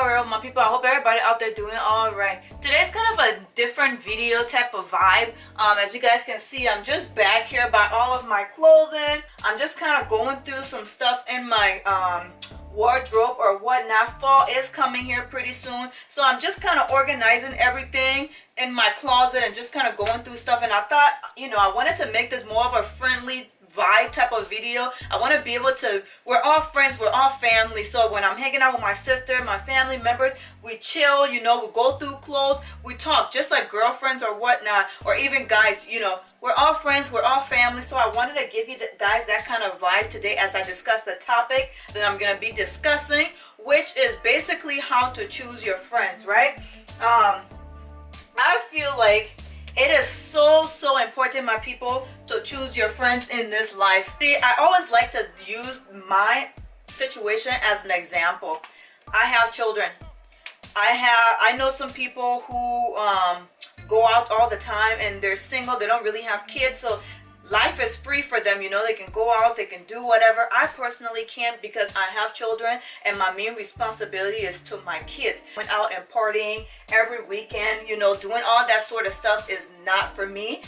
Alright, my people, I hope everybody out there doing alright. Today's kind of a different video type of vibe. As you guys can see, I'm just back here by all of my clothing. I'm just kind of going through some stuff in my wardrobe or whatnot. Fall is coming here pretty soon, so I'm just kind of organizing everything in my closet and just kind of going through stuff. And I thought, I wanted to make this more of a friendly vibe type of video. I want to be able to, we're all friends, we're all family, so when I'm hanging out with my sister, my family members, we chill, we go through clothes, we talk just like girlfriends or whatnot, or even guys, we're all friends, we're all family. So I wanted to give you guys that kind of vibe today as I discuss the topic that I'm going to be discussing, which is basically how to choose your friends, right? I feel like it is so important, my people, to choose your friends in this life. See, I always like to use my situation as an example. I have children. I know some people who go out all the time and they're single. They don't really have kids, so life is free for them. They can go out, they can do whatever. I personally can't because I have children and my main responsibility is to my kids. Went out and partying every weekend, doing all that sort of stuff is not for me,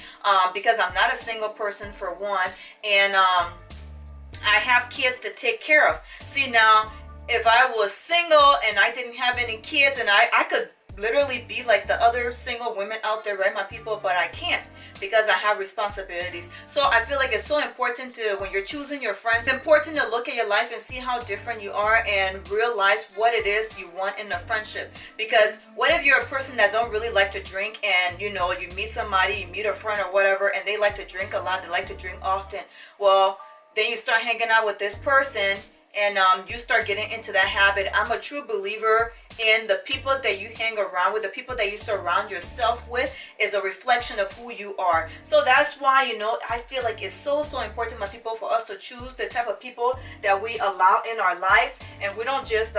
because I'm not a single person, for one, and I have kids to take care of. See, now, if I was single and I didn't have any kids, and I could literally be like the other single women out there, right, my people, but I can't because I have responsibilities. So I feel like it's so important to, when you're choosing your friends, it's important to look at your life and see how different you are and realize what it is you want in a friendship. Because what if you're a person that don't really like to drink, and you meet somebody, you meet a friend or whatever, and they like to drink a lot, they like to drink often. Well, then you start hanging out with this person and you start getting into that habit. I'm a true believer in the people that you hang around with, the people that you surround yourself with is a reflection of who you are. So that's why, I feel like it's so important, my people, for us to choose the type of people that we allow in our lives, and we don't just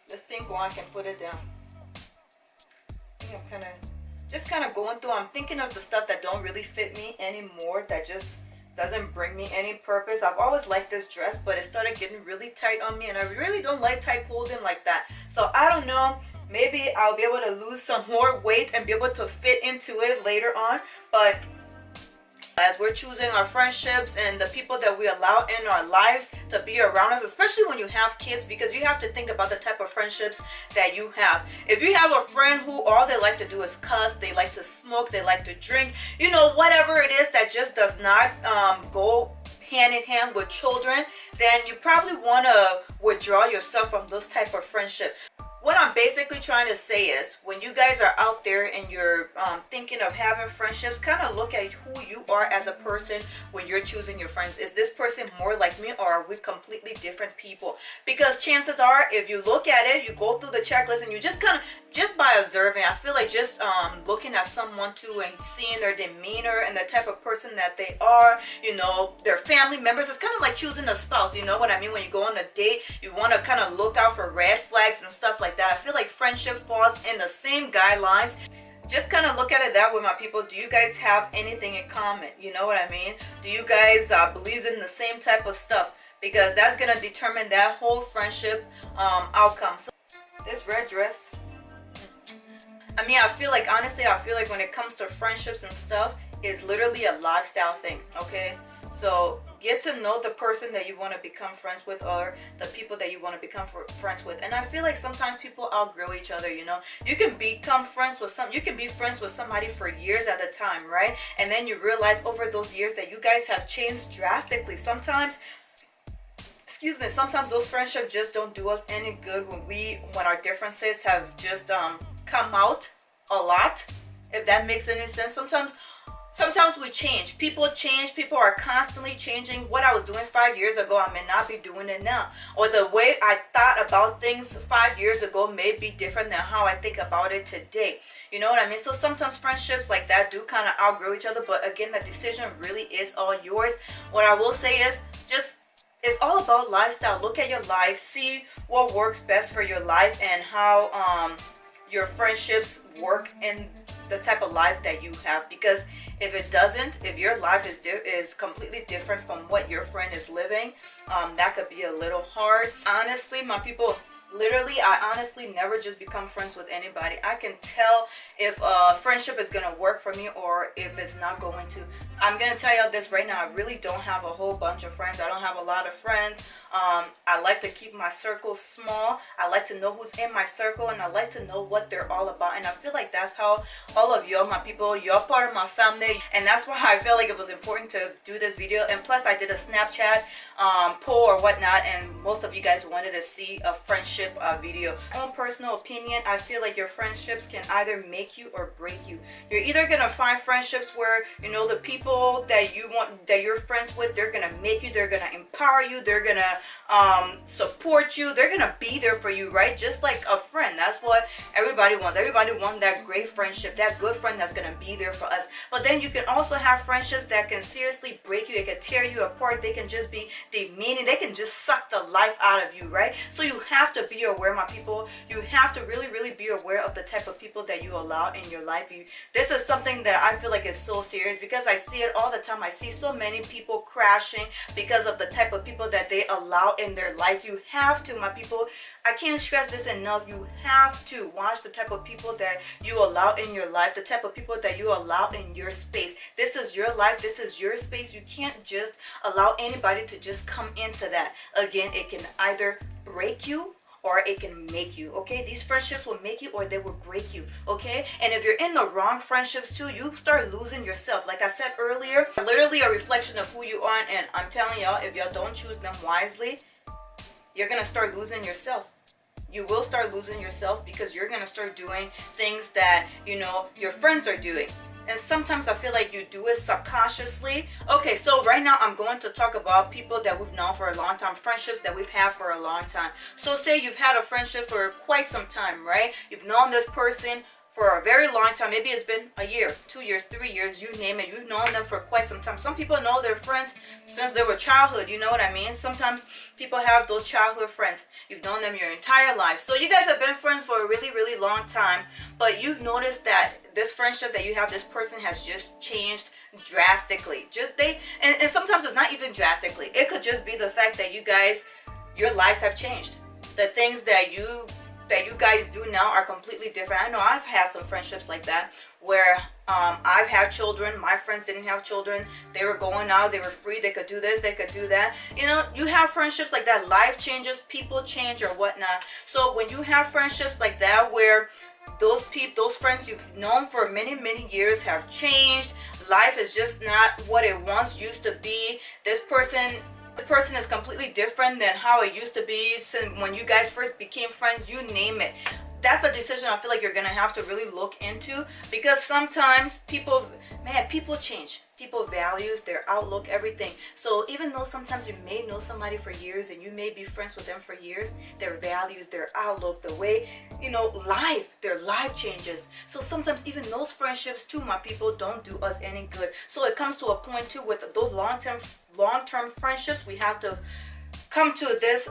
this thing go on, I can put it down. I think I'm kind of going through, I'm thinking of the stuff that don't really fit me anymore, that just doesn't bring me any purpose. I've always liked this dress, but it started getting really tight on me, and I really don't like tight clothing like that. So I don't know, maybe I'll be able to lose some more weight and be able to fit into it later on. But as we're choosing our friendships and the people that we allow in our lives to be around us, especially when you have kids, because you have to think about the type of friendships that you have. If you have a friend who all they like to do is cuss, they like to smoke, they like to drink, whatever it is that just does not go hand in hand with children, then you probably want to withdraw yourself from those type of friendships. What I'm basically trying to say is, when you guys are out there and you're thinking of having friendships, kind of look at who you are as a person when you're choosing your friends. Is this person more like me, or are we completely different people? Because chances are, if you look at it, you go through the checklist and you just by observing, I feel like just looking at someone too and seeing their demeanor and the type of person that they are, their family members, it's kind of like choosing a spouse, you know what I mean? When you go on a date, you want to kind of look out for red flags and stuff like that. I feel like friendship falls in the same guidelines. Just kind of look at it that way, my people. Do you guys have anything in common? You know what I mean? Do you guys believe in the same type of stuff? Because that's going to determine that whole friendship outcome. So this red dress, I feel like, honestly, when it comes to friendships and stuff, it's literally a lifestyle thing, okay? So get to know the person that you want to become friends with, or the people that you want to become friends with. And I feel like sometimes people outgrow each other, You can become friends with you can be friends with somebody for years at a time, right? And then you realize over those years that you guys have changed drastically. Sometimes those friendships just don't do us any good when our differences have just come out a lot, if that makes any sense. Sometimes we change. People change. People are constantly changing. What I was doing 5 years ago, I may not be doing it now. Or the way I thought about things 5 years ago may be different than how I think about it today. You know what I mean? So sometimes friendships like that do kind of outgrow each other. But again, the decision really is all yours. What I will say is, it's all about lifestyle. Look at your life. See what works best for your life and how your friendships work in the type of life that you have. Because if it doesn't, if your life is completely different from what your friend is living, that could be a little hard. Honestly, my people, Literally, I honestly never just become friends with anybody. I can tell if a friendship is going to work for me or if it's not going to. I'm going to tell y'all this right now. I really don't have a whole bunch of friends. I don't have a lot of friends. I like to keep my circle small. I like to know who's in my circle, and I like to know what they're all about. And I feel like that's how all of y'all, my people, you're part of my family. And that's why I feel like it was important to do this video. And plus, I did a Snapchat poll or whatnot, and most of you guys wanted to see a friendship video. My own personal opinion, I feel like your friendships can either make you or break you. You're either gonna find friendships where, you know, the people that you want, that you're friends with, they're gonna make you, they're gonna empower you, they're gonna support you, they're gonna be there for you, right? Just like a friend. That's what everybody wants. Everybody wants that great friendship, that good friend that's gonna be there for us. But then you can also have friendships that can seriously break you. It can tear you apart. They can just be demeaning. They can just suck the life out of you, right? So you have to be aware, my people. You have to really be aware of the type of people that you allow in your life. This is something that I feel like is so serious, because I see it all the time. I see so many people crashing because of the type of people that they allow in their lives. You have to, my people, I can't stress this enough. You have to watch the type of people that you allow in your life, the type of people that you allow in your space. This is your life. This is your space. You can't just allow anybody to just come into that. Again, it can either break you or it can make you, okay? These friendships will make you or they will break you, okay? And if you're in the wrong friendships too, you start losing yourself. Like I said earlier, literally a reflection of who you are. And I'm telling y'all, if y'all don't choose them wisely, you're gonna start losing yourself. You will start losing yourself, because you're gonna start doing things that, you know, your friends are doing. And sometimes I feel like you do it subconsciously. Okay, so right now I'm going to talk about people that we've known for a long time, friendships that we've had for a long time. So say you've had a friendship for quite some time, right? You've known this person for a very long time. Maybe it's been a year, 2 years, 3 years, you name it. You've known them for quite some time. Some people know their friends since they were childhood, you know what I mean? Sometimes people have those childhood friends. You've known them your entire life. So you guys have been friends for a really long time, but you've noticed that this friendship that you have, this person has just changed drastically. And sometimes it's not even drastically. It could just be the fact that you guys, your lives have changed. The things that you guys do now are completely different. I know I've had some friendships like that where I've had children. My friends didn't have children. They were going out. They were free. They could do this. They could do that. You know, you have friendships like that. Life changes. People change or whatnot. So when you have friendships like that where those friends you've known for many years have changed, life is just not what it once used to be. This person is completely different than how it used to be since when you guys first became friends, you name it. That's a decision I feel like you're gonna have to really look into, because sometimes people change. People values, their outlook, everything. So even though sometimes you may know somebody for years and you may be friends with them for years, their values, their outlook, the way, you know, their life changes. So sometimes even those friendships too, my people, don't do us any good. So it comes to a point too with those long-term friendships, we have to come to this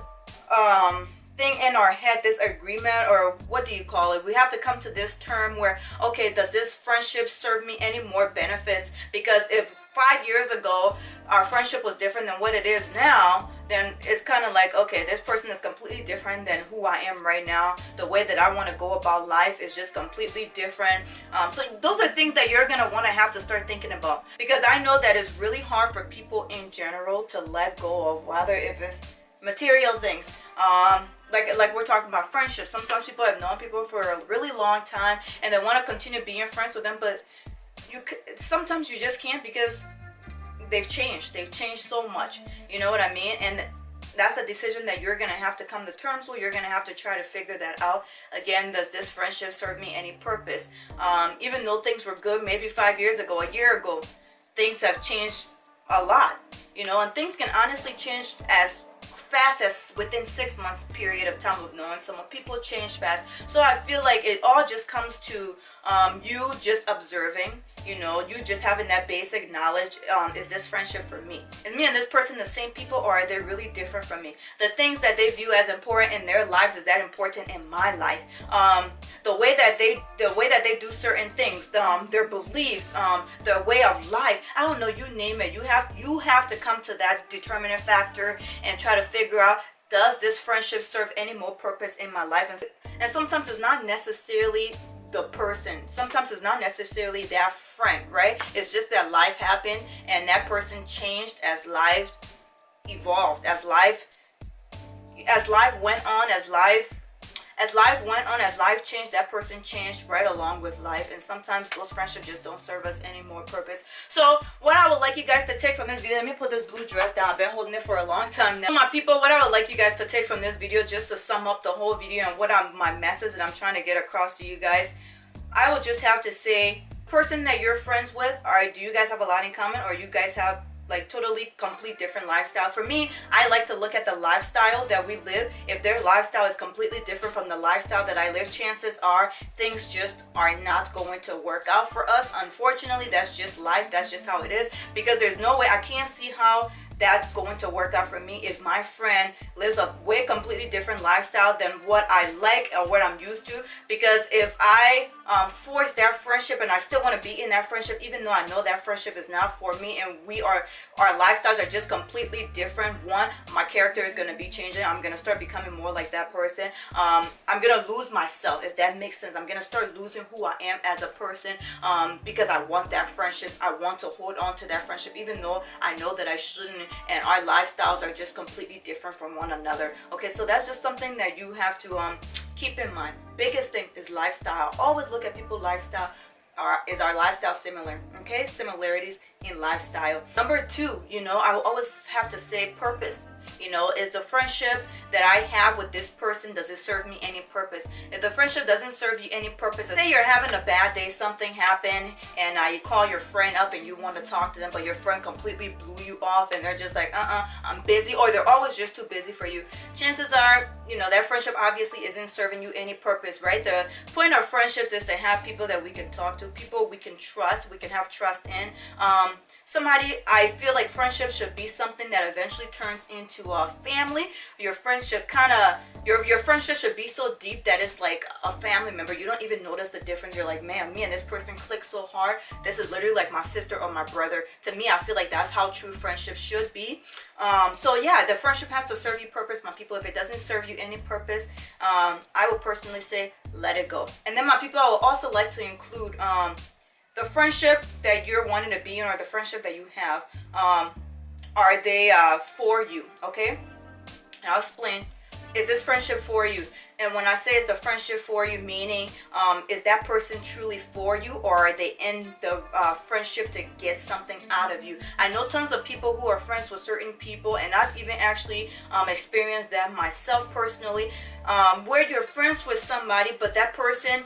thing in our head, this agreement, or what do you call it? We have to come to this term where, okay, does this friendship serve me any more benefits? Because if 5 years ago our friendship was different than what it is now, then it's kind of like, okay, this person is completely different than who I am right now. The way that I want to go about life is just completely different. So those are things that you're going to want to have to start thinking about, because I know that it's really hard for people in general to let go of, whether if it's material things, like we're talking about friendships. Sometimes people have known people for a really long time and they want to continue being friends with them, but sometimes you just can't, because they've changed so much, you know what I mean? And that's a decision that you're gonna have to come to terms with. You're gonna have to try to figure that out. Again, does this friendship serve me any purpose? Even though things were good maybe 5 years ago, a year ago, things have changed a lot, you know, and things can honestly change as fast as within 6 months period of time of knowing someone. People change fast. So I feel like it all just comes to you just observing, you know, you just having that basic knowledge. Is this friendship for me? Is me and this person the same people, or are they really different from me? The things that they view as important in their lives, is that important in my life? The way that they do certain things, their beliefs, their way of life, I don't know, you name it. You have to come to that determinant factor and try to figure out, does this friendship serve any more purpose in my life? And sometimes it's not necessarily the person, sometimes it's not necessarily that friend, right? It's just that life happened and that person changed as life evolved, as life went on, as life changed, that person changed right along with life. And sometimes those friendships just don't serve us any more purpose. So what I would like you guys to take from this video, let me put this blue dress down. I've been holding it for a long time now. My people, what I would like you guys to take from this video, just to sum up the whole video and my message that I'm trying to get across to you guys, I would just have to say, person that you're friends with, do you guys have a lot in common, or you guys have like totally complete different lifestyle? For me, I like to look at the lifestyle that we live. If their lifestyle is completely different from the lifestyle that I live, chances are things just are not going to work out for us. Unfortunately, that's just life. That's just how it is, because there's no way, I can't see how that's going to work out for me if my friend lives a way completely different lifestyle than what I like or what I'm used to. Because if I force that friendship and I still want to be in that friendship, even though I know that friendship is not for me, and our lifestyles are just completely different, one, my character is going to be changing. I'm going to start becoming more like that person. I'm going to lose myself, if that makes sense. I'm going to start losing who I am as a person, because I want that friendship. I want to hold on to that friendship, even though I know that I shouldn't, and our lifestyles are just completely different from one another. Okay, so that's just something that you have to keep in mind. Biggest thing is lifestyle. Always look at people's lifestyle. Is our lifestyle similar? Okay, similarities in lifestyle. Number two, I will always have to say purpose. Is the friendship that I have with this person, does it serve me any purpose? If the friendship doesn't serve you any purpose, say you're having a bad day, something happened, and you call your friend up and you want to talk to them, but your friend completely blew you off and they're just like, I'm busy, or they're always just too busy for you. Chances are, that friendship obviously isn't serving you any purpose, right? The point of friendships is to have people that we can talk to, people we can trust, we can have trust in. Somebody, I feel like friendship should be something that eventually turns into a family. Your friendship your friendship should be so deep that it's like a family member. You don't even notice the difference. You're like, man, me and this person click so hard. This is literally like my sister or my brother. To me, I feel like that's how true friendship should be. So yeah, the friendship has to serve you purpose, my people. If it doesn't serve you any purpose, I would personally say, let it go. And then my people, I would also like to include, the friendship that you're wanting to be in, or the friendship that you have, are they for you? Okay, and I'll explain. Is this friendship for you? And when I say it's the friendship for you, meaning is that person truly for you, or are they in the friendship to get something out of you? I know tons of people who are friends with certain people, and I've even actually experienced that myself personally, where you're friends with somebody, but that person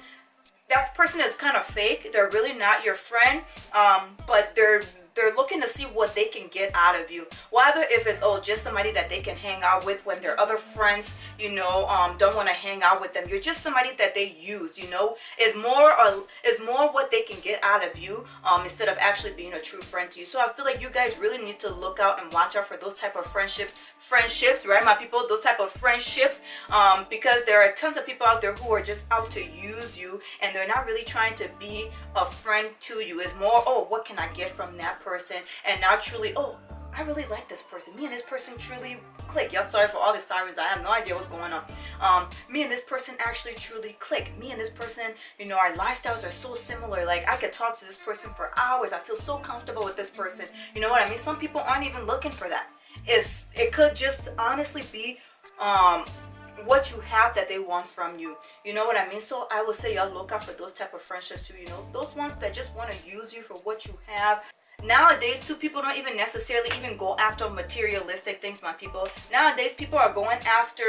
is kind of fake. They're really not your friend, but they're looking to see what they can get out of you. Whether if it's just somebody that they can hang out with when their other friends don't want to hang out with them. You're just somebody that they use. Is more what they can get out of you, instead of actually being a true friend to you. So I feel like you guys really need to look out and watch out for those type of friendships, right, my people? Those type of friendships, because there are tons of people out there who are just out to use you, and they're not really trying to be a friend to you. It's more, what can I get from that person, and not truly, I really like this person. Me and this person truly click. Y'all, sorry for all the sirens. I have no idea what's going on. Me and this person actually truly click. Me and this person, our lifestyles are so similar. Like, I could talk to this person for hours. I feel so comfortable with this person. You know what I mean? Some people aren't even looking for that. It could just honestly be what you have that they want from you. You know what I mean? So I would say y'all look out for those type of friendships too. Those ones that just want to use you for what you have. Nowadays too, people don't even necessarily even go after materialistic things, my people. Nowadays people are going after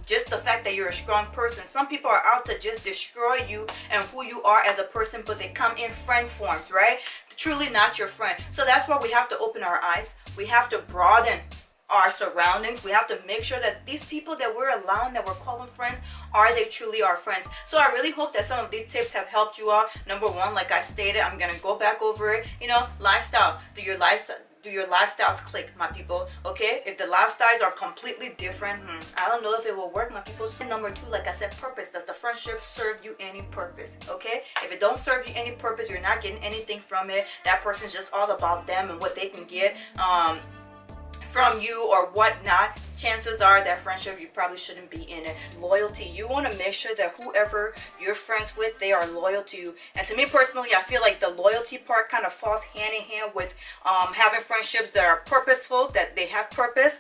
just the fact that you're a strong person. Some people are out to just destroy you and who you are as a person, but they come in friend forms, right? Truly not your friend. So that's why we have to open our eyes. We have to broaden our surroundings. We have to make sure that these people that we're allowing, that we're calling friends, are they truly our friends? So I really hope that some of these tips have helped you out. Number one, like I stated, I'm gonna go back over it. Lifestyle. Do your lifestyles click, my people? Okay, if the lifestyles are completely different, I don't know if it will work, my people. Number two, like I said, purpose. Does the friendship serve you any purpose? Okay, if it don't serve you any purpose, you're not getting anything from it. That person's just all about them and what they can get from you or whatnot. chances are that friendship, you probably shouldn't be in it. Loyalty, you want to make sure that whoever you're friends with, they are loyal to you. And to me personally, I feel like the loyalty part kind of falls hand in hand with having friendships that are purposeful, that they have purpose,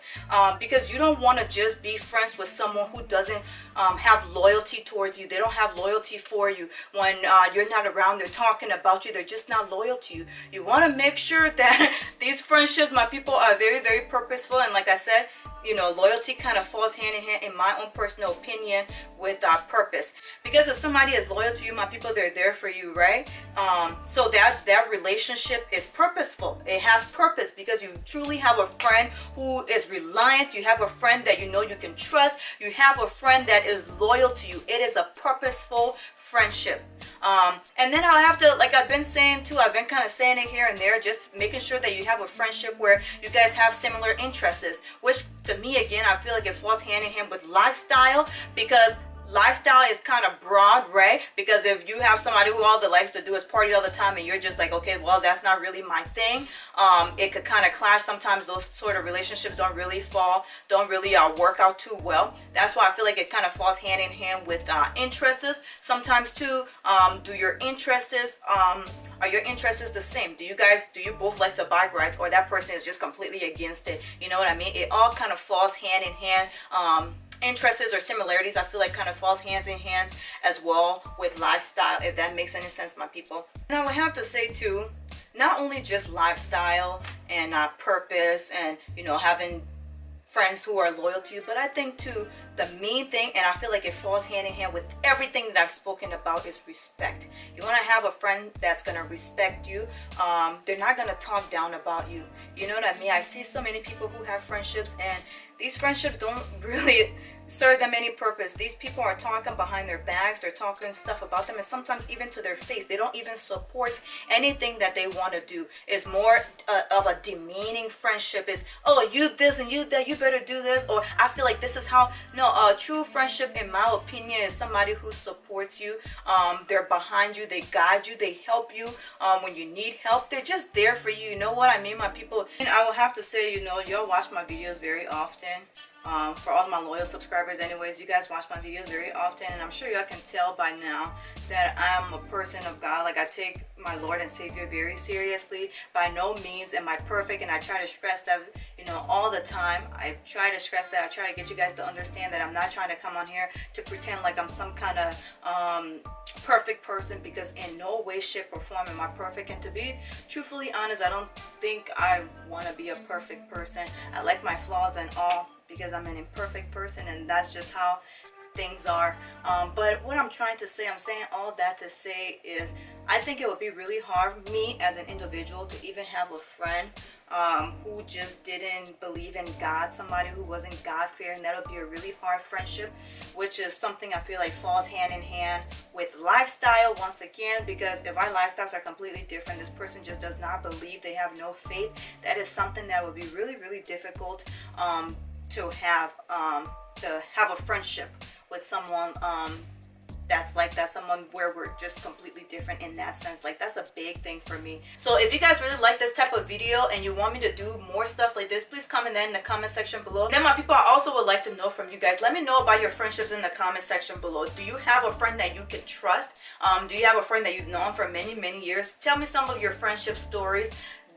because you don't want to just be friends with someone who doesn't have loyalty towards you. They don't have loyalty for you. When you're not around, they're talking about you, they're just not loyal to you. You want to make sure that these friendships, my people, are very, very purposeful. And like I said, you know, loyalty kind of falls hand in hand, in my own personal opinion, with purpose. Because if somebody is loyal to you, my people, they're there for you, right? So that relationship is purposeful. It has purpose because you truly have a friend who is reliant. You have a friend that you know you can trust. You have a friend that is loyal to you. It is a purposeful friendship. And then I'll have to, like I've been saying too, I've been kind of saying it here and there, just making sure that you have a friendship where you guys have similar interests, which to me, again, I feel like it falls hand in hand with lifestyle, because lifestyle is kind of broad, right? Because if you have somebody who all they likes to do is party all the time and you're just like, okay, well, that's not really my thing, it could kind of clash. Sometimes those sort of relationships don't really work out too well. That's why I feel like it kind of falls hand in hand with interests sometimes too. Are your interests the same? Do you both like to bike rides, or that person is just completely against it? You know what I mean? It all kind of falls hand in hand. Interests or similarities, I feel like, kind of falls hands in hand as well with lifestyle, if that makes any sense, my people. Now I have to say too, not only just lifestyle and purpose and, you know, having friends who are loyal to you, but I think too, the main thing, and I feel like it falls hand in hand with everything that I've spoken about, is respect. You want to have a friend that's going to respect you. They're not going to talk down about you. You know what I mean? I see so many people who have friendships, and these friendships don't really serve them any purpose. These people are talking behind their backs. They're talking stuff about them, and sometimes even to their face. They don't even support anything that they want to do. It's more of a demeaning friendship. Is, oh, you this and you that, you better do this, or I feel like this is how. No, a true friendship, in my opinion, is somebody who supports you. They're behind you. They guide you. They help you when you need help. They're just there for you. You know what I mean, my people? And I will have to say, you know, y'all watch my videos very often. For all my loyal subscribers anyways, you guys watch my videos very often, and I'm sure y'all can tell by now that I'm a person of God. Like, I take my Lord and Savior very seriously. By no means am I perfect, and I try to stress that, you know, all the time. I try to stress that. I try to get you guys to understand that I'm not trying to come on here to pretend like I'm some kind of perfect person, because in no way, shape, or form am I perfect. And to be truthfully honest, I don't think I want to be a perfect person. I like my flaws and all, because I'm an imperfect person, and that's just how things are. But what I'm trying to say, I'm saying all that to say is, I think it would be really hard, me as an individual, to even have a friend who just didn't believe in God, somebody who wasn't God-fearing. That would be a really hard friendship, which is something I feel like falls hand in hand with lifestyle once again, because if our lifestyles are completely different, this person just does not believe, they have no faith, that is something that would be really, really difficult to have a friendship with someone that's like that, someone where we're just completely different in that sense. Like, that's a big thing for me. So if you guys really like this type of video and you want me to do more stuff like this, please comment that in the comment section below. Then, my people, I also would like to know from you guys. Let me know about your friendships in the comment section below. Do you have a friend that you can trust? Do you have a friend that you've known for many, many years? Tell me some of your friendship stories.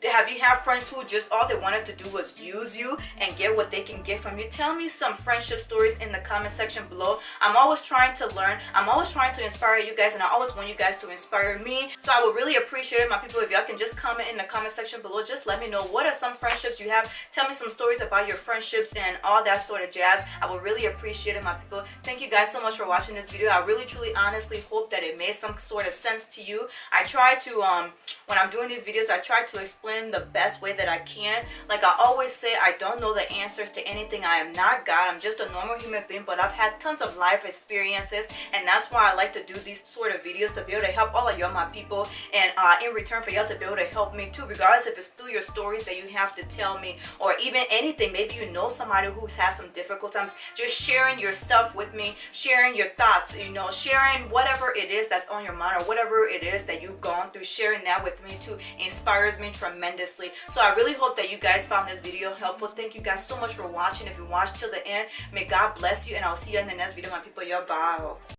Have you had friends who just all they wanted to do was use you and get what they can get from you? Tell me some friendship stories in the comment section below. I'm always trying to learn. I'm always trying to inspire you guys, and I always want you guys to inspire me. So I would really appreciate it, my people, if y'all can just comment in the comment section below. Just let me know, what are some friendships you have? Tell me some stories about your friendships and all that sort of jazz. I would really appreciate it, my people. Thank you guys so much for watching this video. I really, truly, honestly hope that it made some sort of sense to you. I try to, when I'm doing these videos, I try to explain the best way that I can. Like I always say, I don't know the answers to anything. I am not God. I'm just a normal human being, but I've had tons of life experiences, and that's why I like to do these sort of videos, to be able to help all of y'all, my people, and in return for y'all to be able to help me too, regardless if it's through your stories that you have to tell me, or even anything. Maybe you know somebody who's had some difficult times. Just sharing your stuff with me, sharing your thoughts, you know, sharing whatever it is that's on your mind, or whatever it is that you've gone through, sharing that with me too inspires me tremendously. tremendously. So I really hope that you guys found this video helpful. Thank you guys so much for watching. If you watched till the end, may God bless you, and I'll see you in the next video, my people. Yo, bye.